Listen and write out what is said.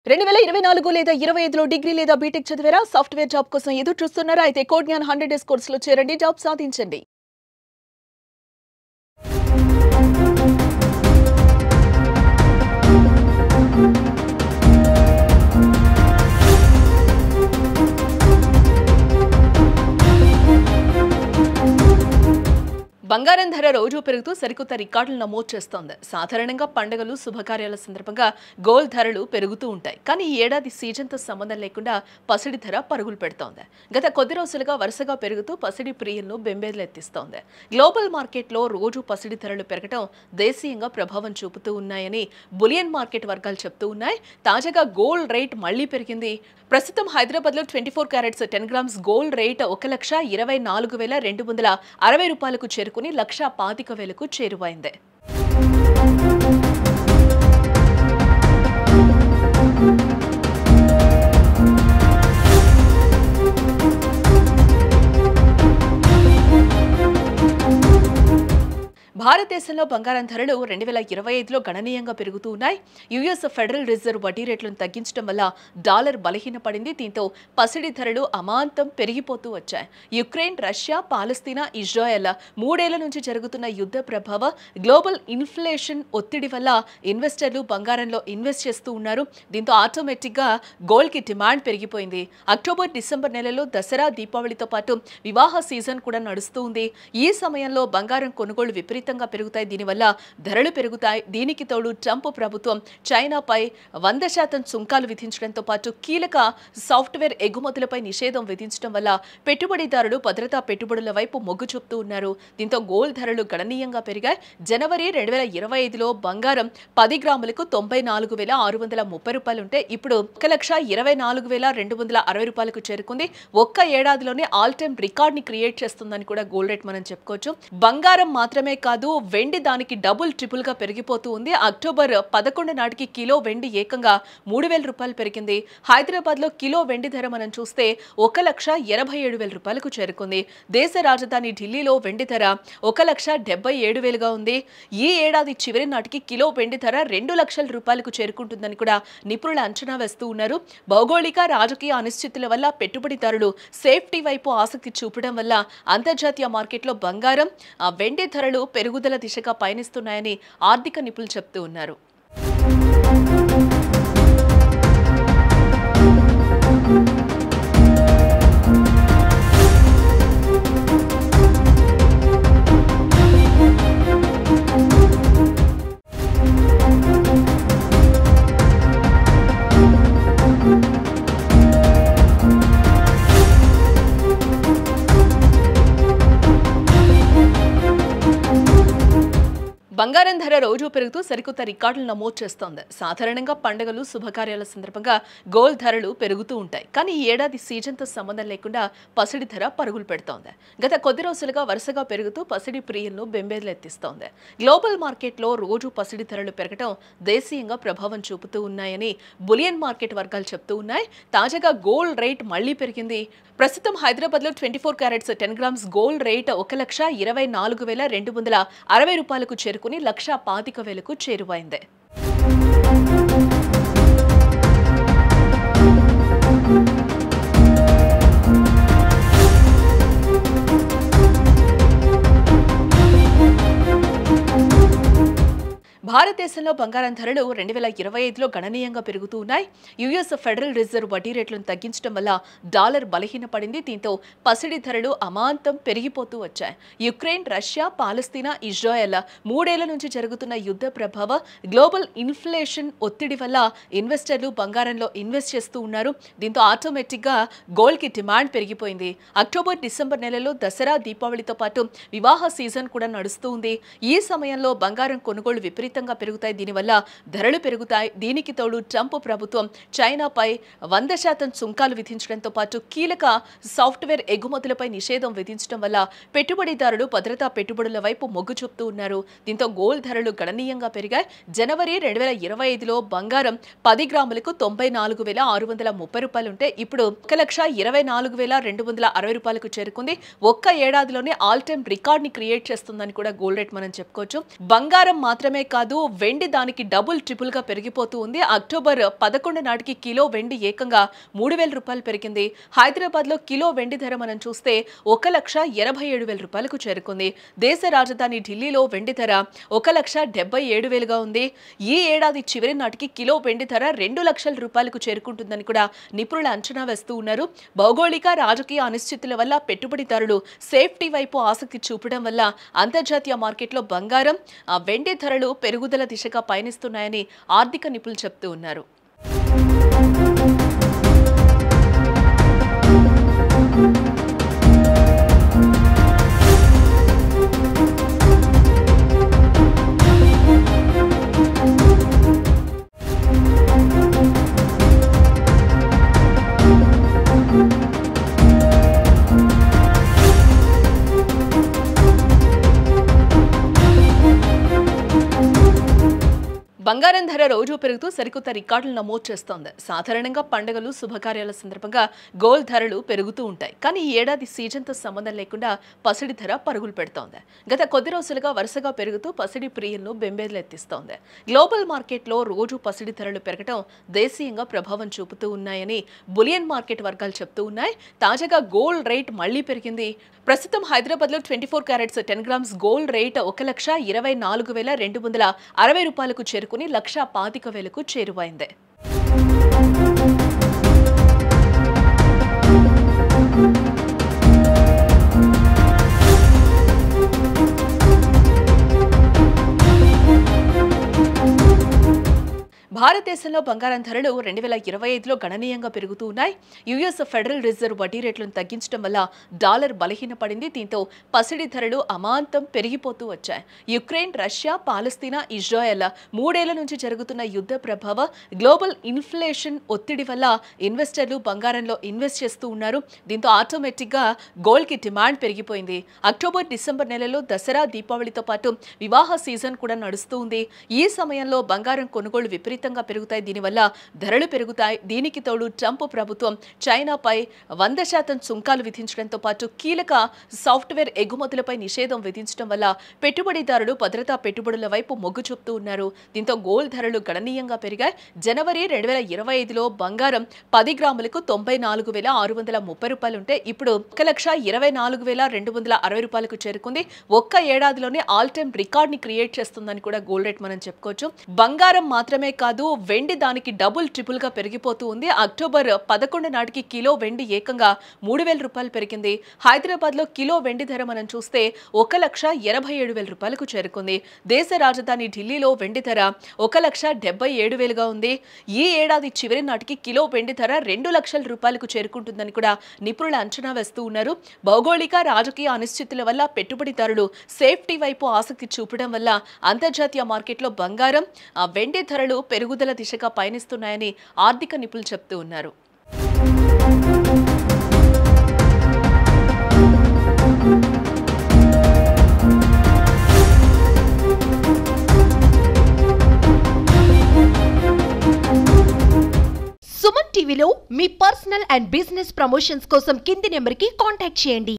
2024 లేదా 25లో డిగ్రీ లేదా బీటెక్ చదివారా? సాఫ్ట్‌వేర్ జాబ్ కోసం ఎదురు చూస్తున్నారా? అయితే కోడ్ జ్ఞాన్ 100 డేస్ కోర్సులో చేరండి, జాబ్ సాధించండి. బంగారం ధర రోజు పెరుగుతూ సరికొత్త రికార్డులు నమోదు చేస్తోంది. సాధారణంగా పండుగలు, శుభకార్యాల సందర్భంగా గోల్డ్ ధరలు పెరుగుతూ ఉంటాయి. కానీ ఈ ఏడాది సీజన్తో సంబంధం లేకుండా పసిడి ధర పరుగులు పెడుతోంది. గత కొద్ది రోజులుగా వరుసగా పెరుగుతూ పసిడి ప్రియులను బెంబేలెత్తిస్తోంది. గ్లోబల్ మార్కెట్లో రోజు పసిడి ధరలు పెరగడం దేశీయంగా ప్రభావం చూపుతూ ఉన్నాయని బులియన్ మార్కెట్ వర్గాలు చెప్తూ ఉన్నాయి. తాజాగా గోల్డ్ రేట్ మళ్లీ పెరిగింది. ప్రస్తుతం హైదరాబాద్లో 24 క్యారెట్స్ 10 గ్రామ్స్ గోల్డ్ రేట్ 1,24,260 రూపాయలకు చేరుకుని 1,25,000కు చేరువైంది. భారతదేశంలో బంగారం ధరలు 2025లో గణనీయంగా పెరుగుతూ ఉన్నాయి. యుఎస్ ఫెడరల్ రిజర్వ్ వడ్డీ రేట్లను తగ్గించడం వల్ల డాలర్ బలహీనపడింది. దీంతో పసిడి ధరలు అమాంతం పెరిగిపోతూ వచ్చాయి. యుక్రెయిన్, రష్యా, పాలస్తీనా, ఇజ్రాయెల్ 3 ఏళ్ల నుంచి జరుగుతున్న యుద్ధ ప్రభావ, గ్లోబల్ ఇన్ఫ్లేషన్ ఒత్తిడి వల్ల ఇన్వెస్టర్లు బంగారంలో ఇన్వెస్ట్ చేస్తూ ఉన్నారు. దీంతో ఆటోమేటిక్గా గోల్డ్కి డిమాండ్ పెరిగిపోయింది. అక్టోబర్, డిసెంబర్ నెలలో దసరా, దీపావళితో పాటు వివాహ సీజన్ కూడా నడుస్తూ ఉంది. ఈ సమయంలో బంగారం కొనుగోళ్లు విపరీతంగా పెరుగుతాయి. దీనివల్ల ధరలు పెరుగుతాయి. దీనికి తోడు ట్రంప్ ప్రభుత్వం చైనాపై 100% సుంకాలు విధించడంతో పాటు కీలక సాఫ్ట్వేర్ ఎగుమతులపై నిషేధం విధించడం వల్ల పెట్టుబడిదారులు భద్రతా పెట్టుబడుల వైపు మొగ్గు చూపుతూ ఉన్నారు. దీంతో గోల్డ్ ధరలు గణనీయంగా పెరిగాయి. జనవరి 2025లో బంగారం 10 గ్రాములకు 94,630 రూపాయలు ఉంటే ఇప్పుడు 1,24,260 రూపాయలకు చేరుకుంది. ఒక్క ఏడాదిలోనే ఆల్ టైమ్ రికార్డ్ ని క్రియేట్ చేస్తుందని కూడా గోల్డ్ రేట్ మనం చెప్పుకోవచ్చు. బంగారం మాత్రమే కాదు, వెండి దానికి డబుల్ ట్రిపుల్ గా పెరిగిపోతూ ఉంది. అక్టోబర్ 11 నాటికి కిలో వెండి ఏకంగా 3,000 రూపాయలు పెరిగింది. హైదరాబాద్ లో కిలో వెండి ధర మనం చూస్తే 1,87,000 రూపాయలకు చేరుకుంది. దేశ రాజధాని ఢిల్లీలో వెండి ధర 1,77,000గా ఉంది. ఈ ఏడాది చివరి నాటికి కిలో వెండి ధర 2 లక్షల రూపాయలకు చేరుకుంటుందని కూడా నిపుణులు అంచనా వేస్తూ ఉన్నారు. భౌగోళిక, రాజకీయ అనిశ్చితుల వల్ల పెట్టుబడిదారులు సేఫ్టీ వైపు ఆసక్తి చూపడం వల్ల అంతర్జాతీయ మార్కెట్లో బంగారం, వెండి ధరలు పెరుగుదల దిశగా పయనిస్తున్నాయని ఆర్థిక నిపుణులు చెప్తూ ఉన్నారు. బంగారం ధర రోజు పెరుగుతూ సరికొత్త రికార్డులు నమోదు చేస్తోంది. సాధారణంగా పండుగలు, శుభకార్యాల సందర్భంగా గోల్డ్ ధరలు పెరుగుతూ ఉంటాయి. కానీ ఈ ఏడాది సీజన్తో సంబంధం లేకుండా పసిడి ధర పరుగులు పెడుతోంది. గత కొద్ది రోజులుగా వరుసగా పెరుగుతూ పసిడి ప్రియులను బెంబేలెత్తిస్తోంది. గ్లోబల్ మార్కెట్లో రోజు పసిడి ధరలు పెరగడం దేశీయంగా ప్రభావం చూపుతూ ఉన్నాయని బులియన్ మార్కెట్ వర్గాలు చెప్తూ ఉన్నాయి. తాజాగా గోల్డ్ రేట్ మళ్లీ పెరిగింది. ప్రస్తుతం హైదరాబాద్లో 24 క్యారెట్స్ 10 గ్రామ్స్ గోల్డ్ రేట్ 1,24,260 రూపాయలకు చేరుకుని 1,25,000కు చేరువైంది. భారతదేశంలో బంగారం ధరలు 2025లో గణనీయంగా పెరుగుతూ ఉన్నాయి. యుఎస్ ఫెడరల్ రిజర్వ్ వడ్డీ రేట్లను తగ్గించడం వల్ల డాలర్ బలహీనపడింది. దీంతో పసిడి ధరలు అమాంతం పెరిగిపోతూ వచ్చాయి. యుక్రెయిన్, రష్యా, పాలస్తీనా, ఇజ్రాయెల్ 3 ఏళ్ల నుంచి జరుగుతున్న యుద్ధ ప్రభావ, గ్లోబల్ ఇన్ఫ్లేషన్ ఒత్తిడి వల్ల ఇన్వెస్టర్లు బంగారంలో ఇన్వెస్ట్ చేస్తూ ఉన్నారు. దీంతో ఆటోమేటిక్గా గోల్డ్కి డిమాండ్ పెరిగిపోయింది. అక్టోబర్, డిసెంబర్ నెలలో దసరా, దీపావళితో పాటు వివాహ సీజన్ కూడా నడుస్తూ ఉంది. ఈ సమయంలో బంగారం కొనుగోళ్లు విపరీతంగా పెరుగుతాయి. దీనివల్ల ధరలు పెరుగుతాయి. దీనికి తోడు ట్రంప్ ప్రభుత్వం చైనాపై 100% సుంకాలు విధించడంతో పాటు కీలక సాఫ్ట్వేర్ ఎగుమతులపై నిషేధం విధించడం వల్ల పెట్టుబడిదారులు భద్రతా పెట్టుబడుల వైపు మొగ్గు చూపుతూ ఉన్నారు. దీంతో గోల్డ్ ధరలు గణనీయంగా పెరిగాయి. జనవరి 2025లో బంగారం 10 గ్రాములకు 94,630 రూపాయలు ఉంటే ఇప్పుడు 1,24,260 రూపాయలకు చేరుకుంది. ఒక్క ఏడాదిలోనే ఆల్ టైమ్ రికార్డ్ ని క్రియేట్ చేస్తుందని కూడా గోల్డ్ రేట్ మనం చెప్పుకోవచ్చు. బంగారం మాత్రమే కాదు, వెండి దానికి డబుల్ ట్రిపుల్ గా పెరిగిపోతూ ఉంది. అక్టోబర్ 11 నాటికి కిలో వెండి ఏకంగా 3,000 రూపాయలు పెరిగింది. హైదరాబాద్ లో కిలో వెండి ధర మనం చూస్తే 1,87,000 రూపాయలకు చేరుకుంది. దేశ రాజధాని ఢిల్లీలో వెండి ధర 1,77,000గా ఉంది. ఈ ఏడాది చివరి నాటికి కిలో వెండి ధర 2 లక్షల రూపాయలకు చేరుకుంటుందని కూడా నిపుణులు అంచనా వేస్తూ ఉన్నారు. భౌగోళిక రాజకీయ అనిశ్చితుల వల్ల పెట్టుబడిదారులు సేఫ్టీ వైపు ఆసక్తి చూపడం వల్ల అంతర్జాతీయ మార్కెట్లో బంగారం, వెండి ధరలు పెరుగుదల దిశగా పయనిస్తున్నాయని ఆర్థిక నిపుణులు చెప్తూ ఉన్నారు. బంగారం ధర రోజు పెరుగుతూ సరికొత్త రికార్డులు నమోదు చేస్తోంది. సాధారణంగా పండుగలు, శుభకార్యాల సందర్భంగా గోల్డ్ ధరలు పెరుగుతూ ఉంటాయి. కానీ ఈ ఏడాది సీజన్తో సంబంధం లేకుండా పసిడి ధర పరుగులు పెడుతోంది. గత కొద్ది రోజులుగా వరుసగా పెరుగుతూ పసిడి ప్రియులను బెంబేలెత్తిస్తోంది. గ్లోబల్ మార్కెట్లో రోజు పసిడి ధరలు పెరగడం దేశీయంగా ప్రభావం చూపుతూ ఉన్నాయని బులియన్ మార్కెట్ వర్గాలు చెప్తూ ఉన్నాయి. తాజాగా గోల్డ్ రేట్ మళ్లీ పెరిగింది. ప్రస్తుతం హైదరాబాద్ లో 24 క్యారెట్స్ 10 గ్రామ్స్ గోల్డ్ రేట్ 1,24,260 రూపాయలకు చేరుకుని 1,25,000కు చేరువైంది. భారతదేశంలో బంగారం ధరలు 2025లో గణనీయంగా పెరుగుతూ ఉన్నాయి. యుఎస్ ఫెడరల్ రిజర్వ్ వడ్డీ రేట్లను తగ్గించడం వల్ల డాలర్ బలహీనపడింది. దీంతో పసిడి ధరలు అమాంతం పెరిగిపోతూ వచ్చాయి. యుక్రెయిన్, రష్యా, పాలస్తీనా, ఇజ్రాయెల్ 3 ఏళ్ల నుంచి జరుగుతున్న యుద్ధ ప్రభావ, గ్లోబల్ ఇన్ఫ్లేషన్ ఒత్తిడి వల్ల ఇన్వెస్టర్లు బంగారంలో ఇన్వెస్ట్ చేస్తూ ఉన్నారు. దీంతో ఆటోమేటిక్ గా గోల్డ్ కి డిమాండ్ పెరిగిపోయింది. అక్టోబర్, డిసెంబర్ నెలలో దసరా, దీపావళితో పాటు వివాహ సీజన్ కూడా నడుస్తూ ఉంది. ఈ సమయంలో బంగారం కొనుగోలు విపరీతంగా పెరుగుతాయి. దీనివల్ల ధరలు పెరుగుతాయి. దీనికి తోడు ట్రంప్ ప్రభుత్వం చైనాపై 100% సుంకాలు విధించడంతో పాటు కీలక సాఫ్ట్వేర్ ఎగుమతులపై నిషేధం విధించడం వల్ల పెట్టుబడిదారులు భద్రతా పెట్టుబడుల వైపు మొగ్గు చూపుతూ ఉన్నారు. దీంతో గోల్డ్ ధరలు గణనీయంగా పెరిగాయి. జనవరి 2025లో బంగారం 10 గ్రాములకు 94,630 రూపాయలుంటే ఇప్పుడు 1,24,260 రూపాయలకు చేరుకుంది. ఒక్క ఏడాదిలోనే ఆల్ టైమ్ రికార్డ్ ని క్రియేట్ చేస్తుందని కూడా గోల్డ్ రేట్ మనం చెప్పుకోవచ్చు. బంగారం మాత్రమే కాదు, వెండి దానికి డబుల్ ట్రిపుల్ గా పెరిగిపోతూ ఉంది. అక్టోబర్ 11 నాటికి కిలో వెండి ఏకంగా 3,000 రూపాయలు పెరిగింది. హైదరాబాద్ లో కిలో వెండి ధర మనం చూస్తే 1,87,000 రూపాయలకు చేరుకుంది. దేశ రాజధాని ఢిల్లీలో వెండి ధర 1,77,000గా ఉంది. ఈ ఏడాది చివరి నాటికి కిలో వెండి ధర 2 లక్షల రూపాయలకు చేరుకుంటుందని కూడా నిపుణులు అంచనా వేస్తూ ఉన్నారు. భౌగోళిక రాజకీయ అనిశ్చితుల వల్ల పెట్టుబడిదారులు సేఫ్టీ వైపు ఆసక్తి చూపడం వల్ల అంతర్జాతీయ మార్కెట్లో బంగారం, వెండి ధరలు పెరుగుదల దిశగా పయనిస్తున్నాయని ఆర్థిక నిపుణులు చెప్తూ ఉన్నారు. సుమన్ టీవీలో మీ పర్సనల్ అండ్ బిజినెస్ ప్రమోషన్స్ కోసం కింది నెంబర్కి కాంటాక్ట్ చేయండి.